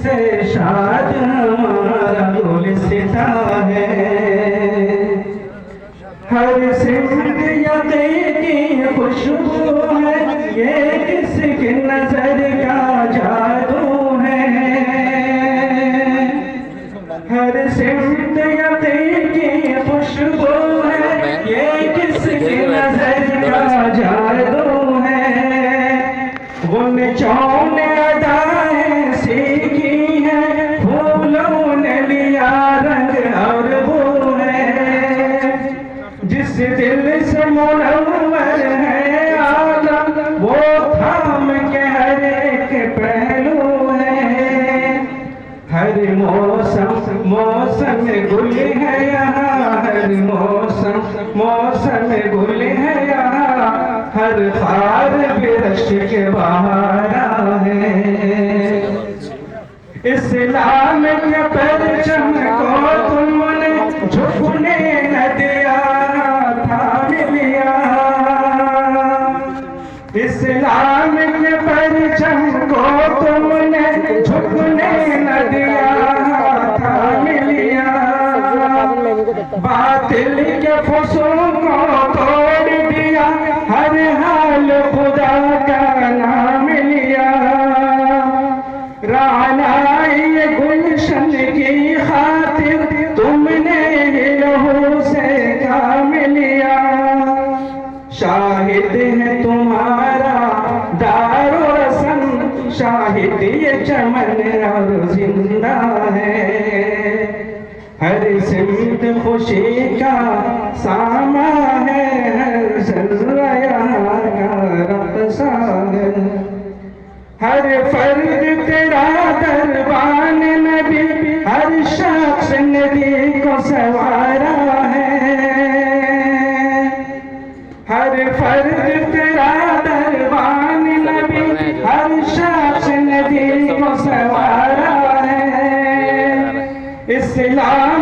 से शाद हमारा गुलसिता है। हर सिमत यक़ी की खुशबू है, ये किसकी नजर का जादू है। हर सिमत यक़ी की खुशबू है, ये किसकी नजर का जादू है। वो निचौन अदाएं सीखी है, फूलों ने लिया रंग और वो है। जिस दिल से मुनव्वर है आलम, वो थाम के हर एक पहलू है। हर मौसम मौसम गुल है यहाँ, हर मौसम मौसम गुल है यहाँ। हर खार बिरश के बहारा है। इस्लाम के परचम को तुमने झुकने न दिया, थाम लिया। इस्लाम के परचम को तुमने झुकने न दिया, थाम लिया। बातिल के फसूल को तोड़ दिया, हर हाल खुदा का नाम लिया। रानाई गुलशन की खातिर तुमने लहू से काम लिया। शाहिद है तुम्हारा दारो रसन, शाहिद ये चमन और जिंदा है। हर सिमत खुशी का सामा है, हर जर्रा यहाँ का रक़्सा है। हर फर्द तेरा दरबान नबी, हर शख्स नबी को सवारा है। हर फर्द तेरा दरबान नबी, हर शख्स नबी को सवारा है। इस्लाम